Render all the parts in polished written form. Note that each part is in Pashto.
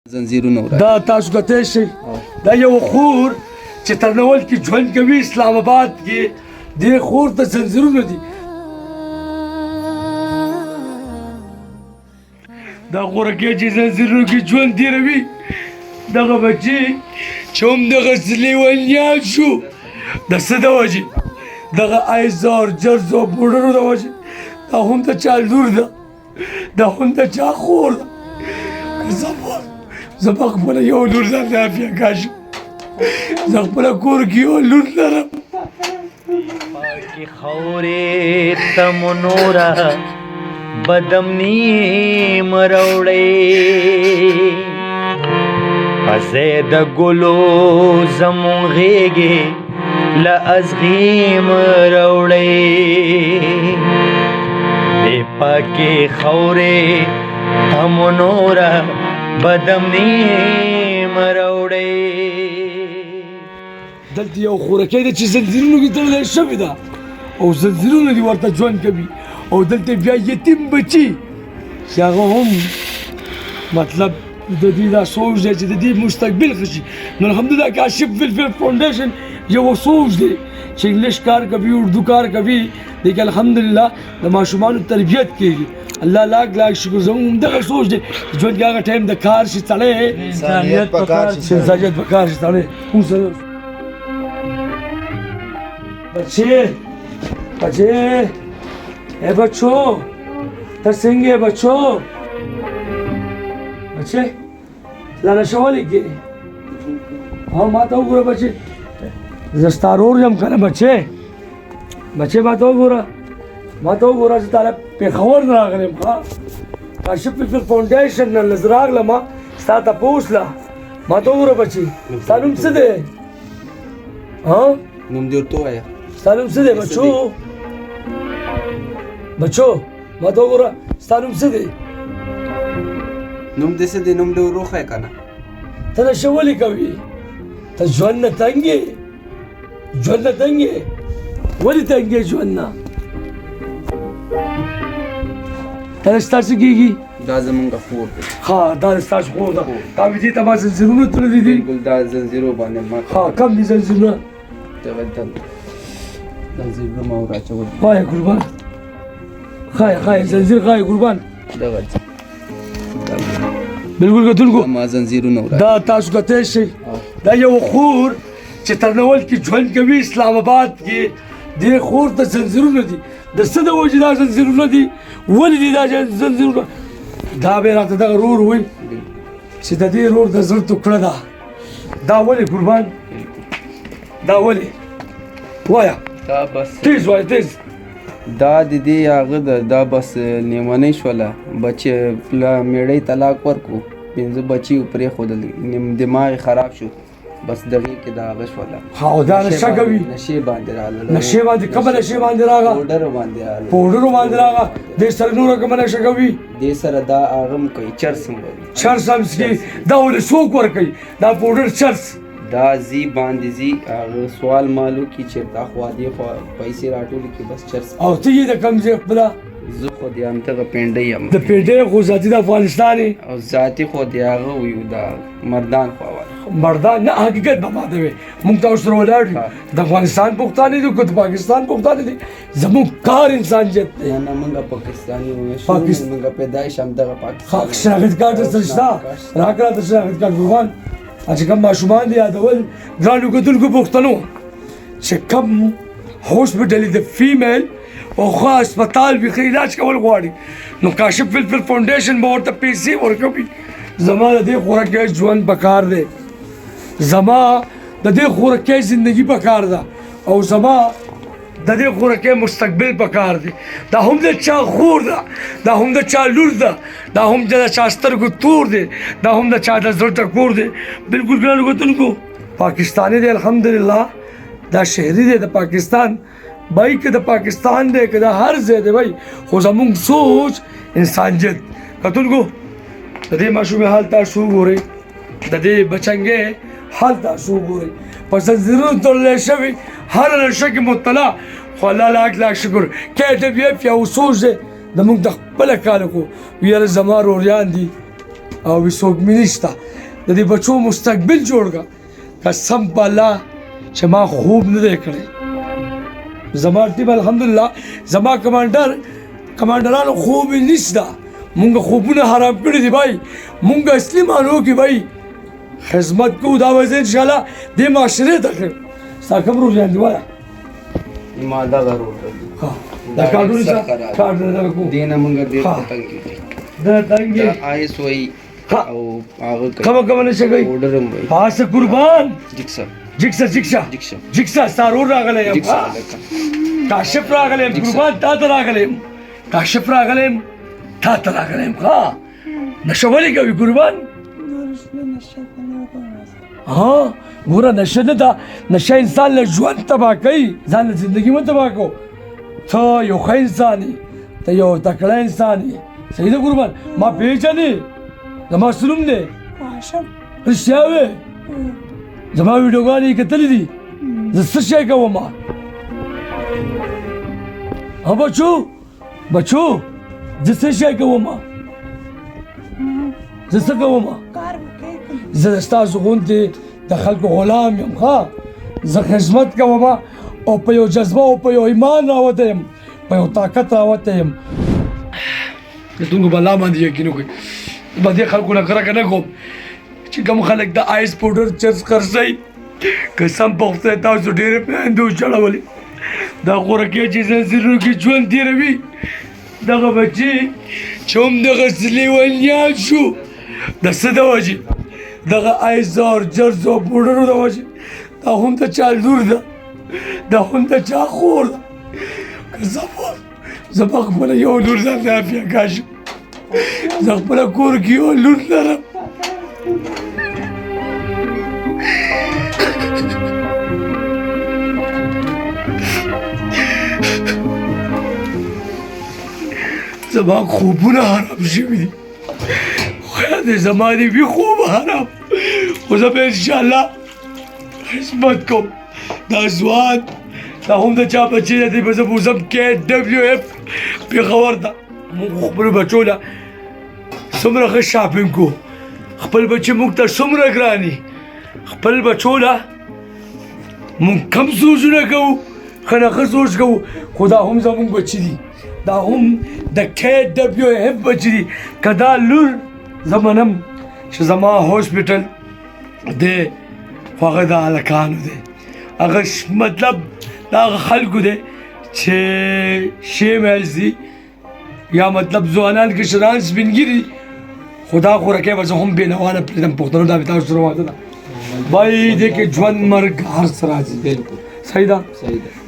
زنځیرونه دا تاسو کته شي دا یو خور چې ترنول کې ژوند کوي اسلام آباد کې د خور ته زنځیرونه دي دا غورکه چې زنځیرونه کې ژوند دی روي دغه بچي چې هم دغه لیونیان شو د څه د وجې دغه ایزار جرزو بوډرو د وجې دا هم د چا لور ده دا هم د چا خور ده زه په خپله یو لور ځان عافیه کاشم زه خپله کور کې یو لور لرم پاکې خاورې ته مو نوره بدمني مه راوړئ پسې د ګلو زمون غېږې له ازغي مه راوړئ دې پاکې خاورې ته مو نوره بدمني مه راوړئ دلته یو خورکۍ ده چې زنځیرونو کې تړلی شوې ده او زنځیرونه دې ورته ژوند کوي او دلته بیا یتیم بچي چې هغه هم مطلب د دې دا سوچ دی چې د دې مستقبل ښه شي نو الحمدلله کاشف ویلفیر فاؤنډیشن یو سوچ دی چې انګلیش کار کوي اردو کار کوي لیکن الحمدلله د ماشومانو تربیت کېږي الله لاک لاک شکر زموږ همدغه سوچ دی ژوند کې هغه ټایم د کار شي سړی انسانیت پکار شي سړی بچے اے بچو ترسنگے بچو بچے لانا شوالی کی ہاں ماتا ہو گورا بچے زستارور جم کنا بچے ماتا ہو گورا ستارا پیخور نراغلیم کاشف ویلفیر فاؤنډیشن نه نظراغ لما ستا تا پوسلا ماتا ہو گورا بچے ستا نوم څه دی ہاں نوم دې ورته ووایه ستا نوم څه دی بچو ماته وګوره ستا نوم څه دی نوم دې څه دی نوم دې ور وښیه که نه ته نشه ولې کوې ته ژوند نه تنګ یې ولې تنګ یې ژوند نه ته ستا څه کېږي دا زمونږ خور دی ها دا ستاسو خور ده تا مې دې ته ما زنځیرونه تړلي دي بلکل دا زنځیرو باندې ما ها کم دي زنځیرونه دغه زنځیرونه ما ور اچول خای قربان خای زنځیر خای قربان دغه بالکل کتونکو ما زنځیرونه ور دا تاسو کته شي دا یو خور چې ترنول کې ژوند کوي اسلام آباد کې د خور ته زنځیرونه دي د څه د وجې دا زنځیرونه دي ولې دي دا زنځیرونه دا به راته دغه رور وي چې د دې رور د زړه ټوکړه ده دا ولې قربان دا ولې وایه دا بس تیز وایه تیز دا د دې هغه دا بس لیونۍ شوله بچې میړۍ طلاق ورکړو 5 بچي پرېښودل دماغ خراب شو بس دغې کې دا هغه شوله او دا نشه کوي نشې باندې راغله نشې باندې کومه نشې باندې راغله پوډرو باندې راغله پوډرو باندې راغله دې سره نوره کومه نشه کوي دې سره دا هغه هم کوي چرس هم کوي چرس هم څکي دا ولې څوک ورکوي دا پوډر چرس دا زی باندې زی هغه سوال مالو کې چېرته خوا دې خوا پیسې راټولې کې بس چرس او ته یې د کوم ځای خپله زه خو د همدغه پنډۍ یم د پنډۍ خو ذاتي د افغانستان یې او ذاتي خو د هغه ویو دا مردان خوا والا مردان نه حقیقت به ماته وي مونږ ته ورسره ولاړ یو د افغانستان پښتانه دي که د پاکستان پښتانه دي زموږ کار انسانیت دی نه موږ پاکستاني وو پاکستان موږ پیدایش همدغه پاکستان شناخت کارت درسره شته راکړه د شناخت کارت قربان چې کوم ماشومان دي یادول ګرانو کتونکو پښتنو چې کوم هاسپټل د فیمیل او خاص هسپتال به علاج کول غواړي نو کاشف ویلفیر فاؤنډیشن به ورته پیسې ورکوي زما د دې خوراکۍ ژوند پکار دی زما د دې خوراکۍ زندگی پکار ده او زما د دې خوراکۍ مستقبل پکار دی دا هم د چا خور ده دا هم د چا لور ده دا هم د چا سترګو تور دی دا هم د چا د زړه ټکور دی بالکل ګرانو کتونکو پاکستانی دی الحمدلله دا شهري دی د پاکستان بھائی که د پاکستان دی که د هر ځای دی بھائی خو زموږ سوچ انسانیت کتونکو د دې ماشومې حال تاسو وګورئ د دې بچنګې حال تاسو وګورئ په زنځیرونو تړلی شوي هر نشه کې مبتلا خو الله لاک شکر KWF یو سوچ دی د موږ د خپله کار کو یاره زما روریان دي او وسوګمې نشته د دې بچو مستقبل جوړ کړه قسم په الله چې ما خوب نه دی کړی زما ټیم الحمدلله زما کمانډرانو خوب یې نشته مونږ خوبونه حرام کړي دي بھائی مونږ اصلي معنو کې بھائی خدمت کوو دا به زه انشاءالله دې معاشرې ته ښیم ستا کوم روزیان دي وایه ما دغه روټه ها دا کارډونه چې کارډونه دغه کوو دې نه مونږ ډېر ها. پتنګ کېږي دا تنګې دا آیس وایي ها. او هغه کومه نشه کوي اوډر هم وایي پاسه قربان جکسا جکسا ستارور راغلی یم جکسا ها. کاشف راغلی یم قربان تا ته راغلی یم کاشف راغلی یم تا ته راغلی یم ها نشه ولې کوي قربان ها ګوره نشه نه ده نشه انسان له ژوند تباه کوي ځان له زندګي مه تباه کو ته یو ښه انسان یې ته یو تکړه انسان یې صحیح ده قربان ما پېژنې زما څه نوم دی رښتیا وې زما ویډیوګانې یې کتلې دي زه څه شی کوم ها بچو زه څه شی کوم زه څه کوم زه د ستاسو غوندې د خلکو غلام یم ښه زه خدمت کوم او په یو جذبه او په یو ایمان راوتی یم په یو طاقت راوتی یم دونکو به الله باندې یقین وکړئ به دې خلکو نه کرکه نه کوم چې کوم خلک د آیس پوډر چرس خرڅوي قسم په خدای تاسو ډېرې میندو چړولې دا غوره کې چې زنځیرونو کې ژوند تېروي دغه بچي چې هم دغسې لیونیان شو د څه د وجې دغه آیسو او جرسو او پوډرو د وجې دا هم د چا لور ده دا هم د چا خور ده که زه به خپله یو لور ځان ته عافیه کاشم زه خپله کور کې یو لور لرم زما خوبونه حرام شوي دي خیال دی زما دې وي خوب حرام خو زه به انشاءالله خدمت کوم دا ځوان دا هم د چا بچی دی به زه بوزم KWF پېښور ته موږ خپلو بچو له څومره ښه شاپینګ کوو خپل بچي موږ ته څومره ګران دي خپل بچو له موږ کم سوچونه کوو ښه نه ښه سوچ کوو خو دا هم زموږ بچي دي دا هم د KWF بچي دي که دا لور زه منم چې زما هاسپیټل دی خو هغه د هلکانو دی هغه مطلب د هغه خلکو دی چې شی میلز دي یا مطلب ځوانان کشران سپینګیري خو دا خورکۍ به زه هم بېنوا نه پرېږدم پښتنو دا مې تاسو سره واده ده بای دې کې ژوند مرګ هر څه راځي صحیح ده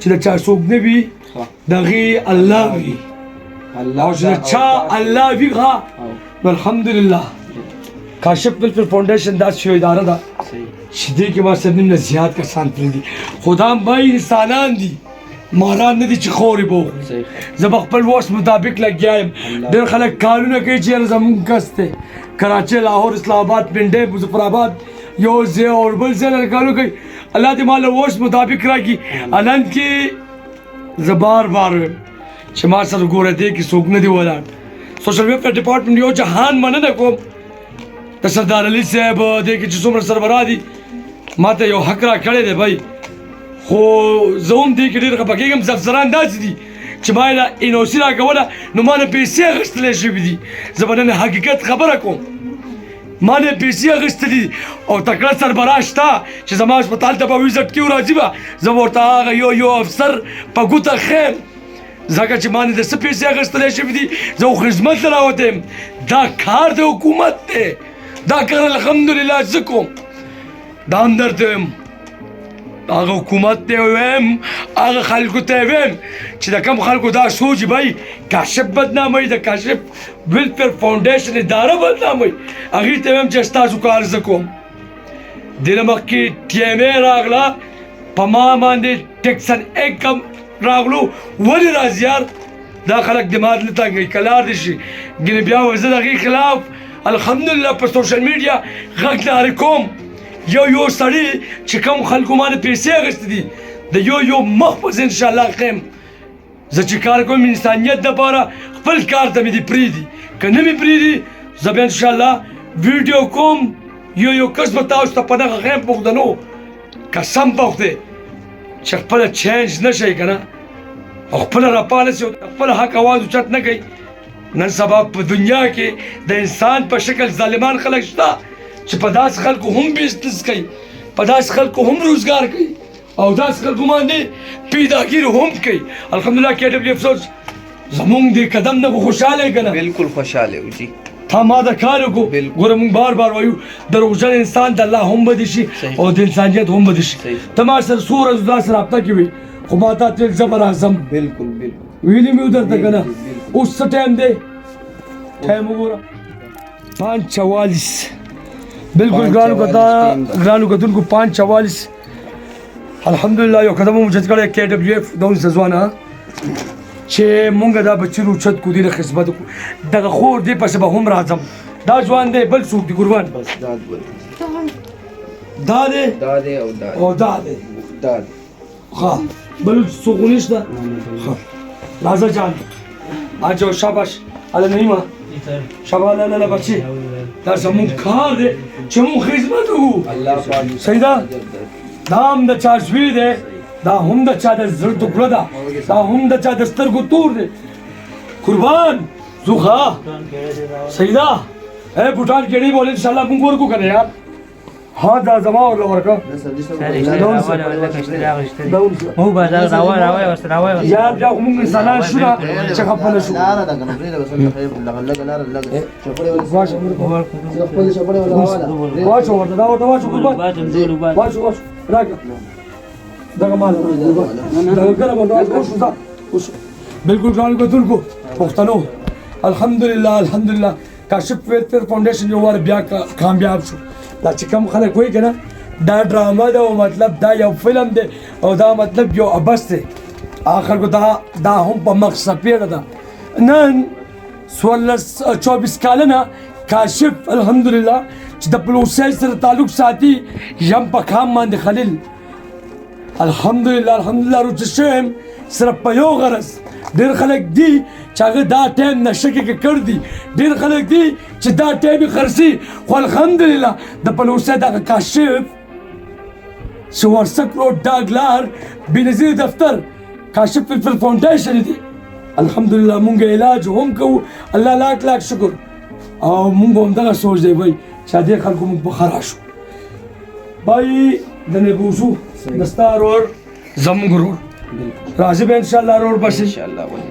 چې د چا څوک نه وي د هغې الله وي او چې د چا الله وي ښه نو الحمدلله کاشف ویلفیر فاونډیشن داسې یو اداره ده چې دې کې ما سره نیم نه زیات کسان تللي دي خو دا هم بای انسانان دي ماران نه دي چې خورې به وخوري زه به خپل وس مطابق لګیا یم ډېر خلک کارونه کوي چې یاره زمونږ کس دی کراچۍ لاهور اسلام آباد پنډۍ مظفرآباد یو ځای او بل ځای نه کارونه کوي الله دې ما له وس مطابق راکړي الند کې زه بار وایم چې ما سره ګوره دی کې څوک نه دی ولاړ سوشل ویلفیر ډپارټمنټ یو جهان مننه کوم د سردار علي صاحب دی کې چې څومره سربراہ دي ما ته یو حق را کړی دی بھائی خو زه هم دې کې ډېر خفه کېږم افسران داسې دي چې ما یې NOC راکوله نو ما نه پیسې اخیستلی شوي دي زه به نن حقیقت خبره کوم ما نه پیسې اخیستلي دي او تکړه سربراہ شته چې زما هسپتال ته به وزټ کې راځي به زه به ورته هغه یو افسر په ګوته ښیم ځکه چې ما نه د څه پیسې اخیستلی شوي دي زه خو خدمت ته راوتی یم دا کار د حکومت دی دا کار الحمدلله زه کوم دا هم درته ویم هغه حکومت ته ویم هغه خلکو ته ویم چې د کوم خلکو دا سوچ بھائی کاشف بدناموي د کاشف ویلفیر فاونډیشن اداره بدناموي هغې ته ویم چې ستاسو کار زه کوم دې نه مخکې TMA راغله په ما باندې ټیکسن ایک هم راغلو ولې راځي یار دا خلک دماغ نه تنګوي که لار دې شي ګینې بیا وایي زه د هغې خلاف الحمدلله په سوشل میډیا غږ لارې کوم یو سړي چې کوم خلکو ما نه پیسې اخیستې دي د یو مخ په زه انشاءالله ښیم زه چې کار کوم انسانیت دپاره خپل کار ته مې دې پرېږدي که نه مې پرېږدي زه بیا انشاءالله ویډیو کوم یو کس به تاسو ته په دغه غیم پوښتنو قسم په خدای چې خپله چینج نه شئ که نه او خپله راپاله سي او خپل حق اواز اوچت نه کوي. نن سبا په دنیا کې د انسان په شکل ظالمان خلک شته چې په داسې خلکو هم بزنس کوي، په داسې خلکو هم روزګار کوي او داسې خلکو باندې پیداګیر هم کوي. الحمدلله کې ډبلیو افسوس زمونږ دې قدم نه خوشحاله یې که نه؟ بالکل خوشحاله یو جی. تا ما دا کار وکړو. ګوره موږ بار بار وایو دروغجن انسان د الله هم بدي شي او د انسانیت هم بدي شي. ته ما سره څو ورځې داسې رابطه کې وي خو ما تا ته زه به راځم. بالکل بالکل ویلي مې درته که نه؟ اوس څه ټایم دی؟ ټایم وګوره 5:44. بالکل ګرانو کتونکو 5:44. الحمدلله یو قدم مو اوچت کړی کې ډبلیو اف د اونس ځوانه چې مونږ دا بچی اوچت کړو دې خدمت وکړو. دغه خور دې پسې به هم راځم. دا ځوان دی بل څوک دی قربان؟ بس دا دا دی او دا دی. ښه بل څوک نشته؟ ښه راځه جان اچو شاباش هله نعیمه شاباش لاله بچی دا زموږ کار دی چې مونږ خدمت وکړو. صحیح ده؟ دا هم د چا زوی دی، دا هم د چا د زړه ټوکړه ده، دا هم د چا د سترګو تور دی. قربان ځو ښه صحیح ده؟ بوټان کېړې بولې انشاءالله مونږ ورکو که نه یار؟ ها دا زما ورله ورکه یار بیا خو مونږ انسانان شو نه چې خفه نه شو. واچو ورته دا ورته واچو قربان واچو راکړه دغه مال دغه کله به اوس دا اوس بالکل ګرانو کتونکو پښتنو الحمدلله کاشف ویلفیر فاونډیشن یو وار بیا کامیاب شو. دا چې کوم خلک وایي که نه دا ډرامه ده او مطلب دا یو فلم دی او دا مطلب یو عبث دی هغه خلکو دا هم په مخ څپېړه ده. نن 24 کلنه کاشف الحمدلله چې د پلوسۍ سره تعلق ساتي یم په کام باندې خلیل الحمدلله روچه شویم صرف په یو غرض. ډېر خلک دي چې هغه دا ټایم نشه کې کړ دي، ډېر خلک دي چې دا ټایم یې خرڅي. خو الحمدلله د پلوسۍ دغه کاشف چې ورسک روډ ډاګلار بېنظیر دفتر کاشف ویلفیر فاونډیشن دی. الحمدلله مونږ علاج هم کوو. الله لاک شکر او مونږ هم دغه سوچ دی وایي چې دې خلکو مونږ په خرا شو. بای د نبوسو د ستا رور زموږ رور راځي به انشاءالله رور پسې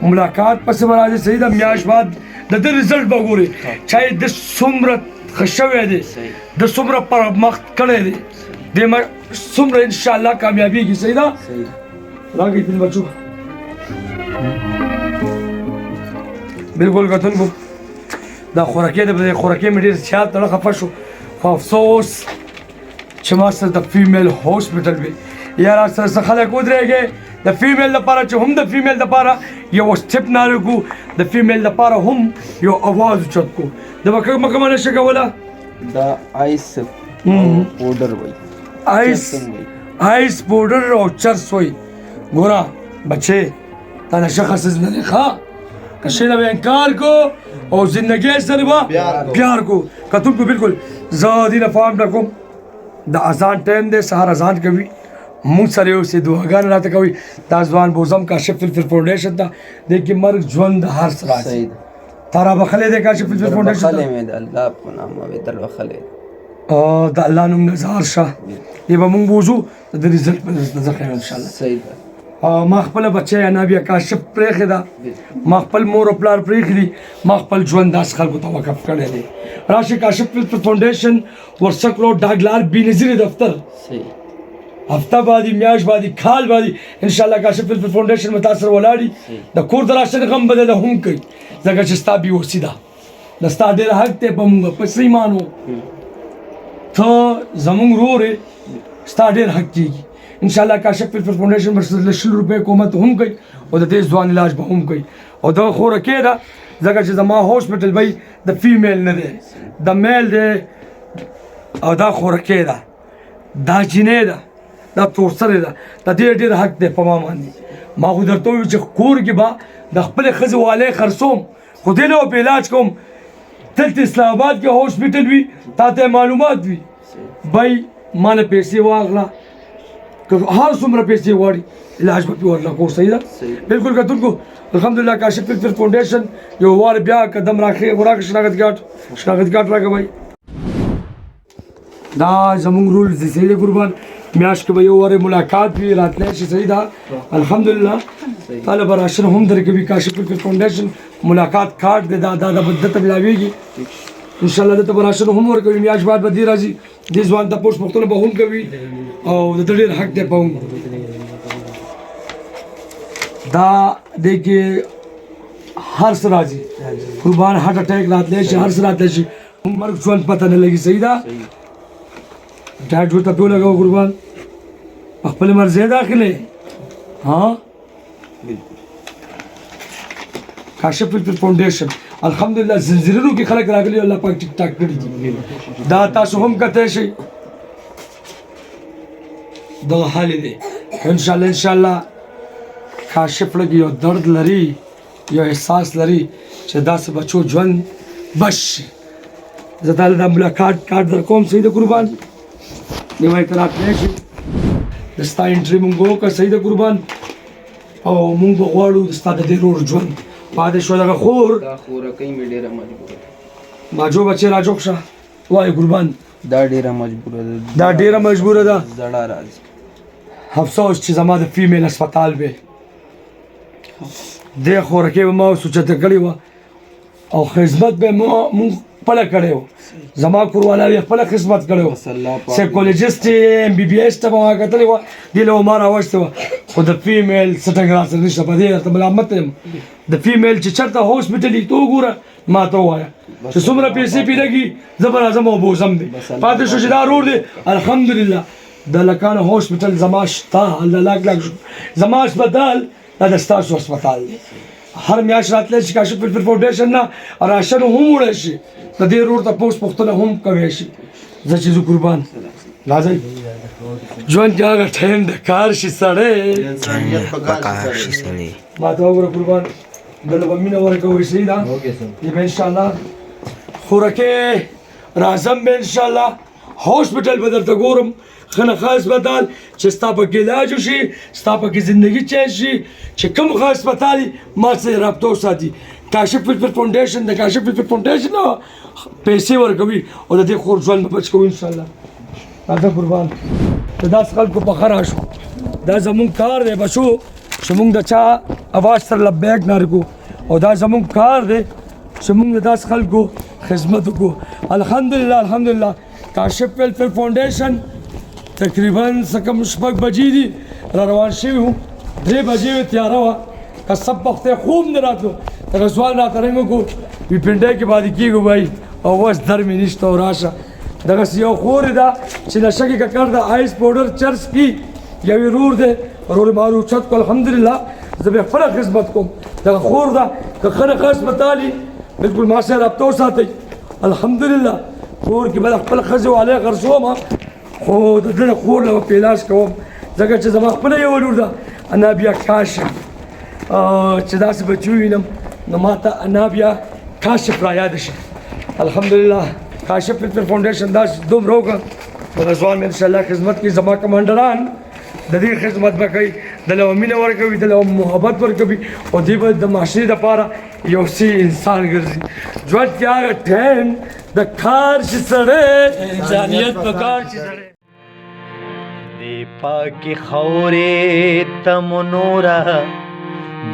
ملاقات پسې به راځي. صحیح ده؟ میاشت بعد د ده رزلټ به ګورې چې د څومره ښه شوی دی، د څومره پرمخ کړی دی، د څومره انشاءالله کامیابېږي. صحیح ده؟ راکړئ پنځه بچو. بالکل کتونکو دا خوراکي ده، په خوراکي مې ډېر خیال تړه خفه شو خو افسوس چې ما سره د فیمیل هاسپټل وي. یاره سره څه خلک ودرېږي د فیمیل لپاره چې هم د فیمیل لپاره یو سټپ نارو کو، د فیمیل لپاره هم یو اواز اوچت کو. د به کومه نشه کوله؟ دا آیس پوډر وایي، آیس پوډر او چرس وایي. ګوره بچې دا نشه خصیص نه دی ښه، نشې نه به انکار کو او زندګۍ سره به پیار کو. کتونکو بالکل زه دې نه فهم نه کوم د اذان ټایم دی، سهار اذان کوي مونږ سره یو څه دعاګانې راته کوي. دا ځوان بوزم کاشف ویلفیر فاونډیشن ته دی کې مرګ ژوند هر څه راځي. تا را بخلی دی کاشف ویلفیر فاونډیشن ته؟ بخلی مې د الله په نامه مې در بخلی. د الله نوم نظار شه یې به مونږ بوځو د رزلټ په نظر خیر انشاءالله. صحیح ده. ما خپله بچی انا بیا کاشف پرېښې ده، ما خپل مور او پلار پرېښي دي، ما خپل ژوند داسې خلکو ته وقف کړی دی. راشئ کاشف ویلفیر فاونډیشن ورسک روډ ډاګلار بېنظیر دفتر هفته بعدي میاشت بعدي کال بعدي انشاءالله کاشف ویلفیر فاونډیشن به تاسو سره ولاړي. د کور د راشن غم به د هم کوي ځکه چې ستا بې وسي ده، د ستا ډېر حق دی په مونږ په ایمان و. ته زمونږ ورور یې، ستا ډېر حق کېږي. انشاءالله کاشف ویلفیر فاونډیشن به 100 روپۍ کومت هم کوي او د دې ځوان علاج به هم کوي. او دغه خوراکې ده ځکه چې زما هاسپټل به د فیمیل نه دی، د میل دی. او دا خوراکې ده، دا جینۍ ده، دا تورسرې ده، د دې ډېر حق دی په ما باندې. ما خو درته وویل چې کور کې به د خپلې ښځې والی خرڅوم خو دې نه به په علاج کوم دلته اسلام آباد کې هاسپټل وي تا ته معلومات وي بای ما نه پیسې واغله که هر څومره پیسې غواړي علاج به پې ورله کوو صحیح ده بلکل کتونکو الحمدلله کاشف فلفل فاونډیشن یو وار بیا قدم راکړه شناخت ګاټ راکړه بای دا زمونږ رول دی صحیح دی قربان میاشت کې به یو وارې ملاقات وي راتلی شي صحیح ده الحمدلله تاله به راشن هم درکوي کاشف فلفل فاونډیشن ملاقات کارت دی دا به دته ملاویږي انشاءالله دته به راشن هم ورکوي میاشت بعد به دې راځي دې ځوان تپوس پوښتنه به هم کوي او د ده ډېر حق دی په هم دا دی کې هر څه راځي قربان هارټ اټیک راتلی شي هر څه راتلی شي مرګ ژوند پته نه لګي صحیح ده ډاډ ورته پې ولګوه قربان په خپلې مرضۍ داخلې ها کاشف فلفل فاونډیشن الحمدلله زنځیرونو کې خلک راغلي الله پاک ټیک ټاک کړي دي دا تاسو هم کتی شئ دغه حال دی انشاءالله کاشف لږ یو درد لري یو احساس لري چې داسې بچو ژوند بش شي زه تاله دا ملاقات کارت در کوم صحیح ده قربان نیمه ته راتلی شي د ستا انټري مونږ وکړه صحیح ده قربان او مونږ به غواړو د ستا د دې رور ژوند پاتې شو دغه خور دا خورکۍ مې ډېره مجبوره ده ماجو بچې راجوک شه وایي قربان دا ډېره مجبوره ده دا ډېره مجبوره ده زړه راځي افسوس چې زما د فیمیل هسپتال به دې خورکۍ به ما سوچته کړې وه او خدمت به مونږ خپله کړی و زما کوروالا یې خپله خدمت کړی و سایکولوژیسټ یې ایم بي بي ایس ته به ما کتلې وه دې له ما راوستې وه خو د فیمیل څه ټک راسره نشته په دې درته ملامت یم د فیمیل چې چېرته هاسپټل وي ته وګوره ما ته ووایه چې څومره پیسې پې لګي زه به راځم او بوزم دی پاتې شو چې دا رور دی الحمدلله د لکانو هاسپټل زما شته الله لاک زما هسپتال دا د ستاسو هسپتال دی هر میاشت راتلی شي کاشف فلفل فاونډیشن نه راشن هم وړی شي د دې رور تپوس پوښتنه هم کوی شي زه چې زه قربان راځئ ژوند کې هغه ټایم د کار شي سړی ما ته وګوره قربان دله به مینه ورکوئ صحیح ده دې به انشاءالله خورکې راځم به انشاءالله هاسپټل به درته ګورم ښه نه ښه هسپتال چې ستا پکې علاج وشي ستا پکې زندګي چینج شي چې کوم ښه هسپتال ما سره رابطه وساتي کاشف فلفل فاونډیشن د کاشف فلفل فاونډیشن پیسې ورکوي او د دې خور ژوند به بچ کوو انشاءالله راځه قربان د داسې خلکو په ښه راشو دا زمونږ کار دی بچو چې مونږ د چا اواز سره لبیک نه ورکو او دا زمونږ کار دی چې مونږ د داسې خلکو خدمت وکړو الحمدلله کاشف فلفل فاونډیشن تقریبا څه کم شپږ بجې دي را روان شوي وو 3 بجې وې تیاره وه که سب وخته خوب نه راتلو دغه سوال راته رنګ وکړو وي پنډۍ کې پاتې کېږو بھائی او بس در مې نشته او راشه دغسې یو خور یې ده چې نشه کې ککړ د آیس پاوډر چرس کې یو یې رور دی رور ما روچت کو الحمدلله زه به خپله خدمت کوم دغه خور ده که ښه نه ښه هسپتال وي بلکل ما سره رابطه وساتئ الحمدلله کور کې به د خپل ښځې والی خرڅوم خو د ده د خور له به په علاج کوم ځکه چې زما خپله یوه لور ده انا بیا کاشف چې داسې بچي ووینم نو ما ته انا بیا کاشف را یاد شي الحمدلله کاشف فلفل فاونډیشن داسې دومره وکړه نو د ځوان مې انشاءالله خدمت کوي زما کمانډران د دې خدمت به کوي دله به مینه ورکوي دله به محبت ورکوي او دوی به د معاشرې دپاره یو څه انسان ګرځي ژوند کې هغه ټایم د کار چې سړی انسانیت په کار چې سړی دی پاکی خورې تم نورا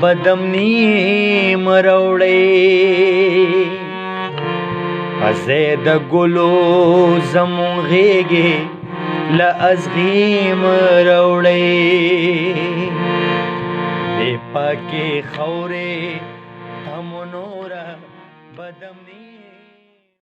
بدمنی مروړې پسې د ګلو زمون غېږې له ازغي مروړې دی پاکی خورې تم نورا بدمنی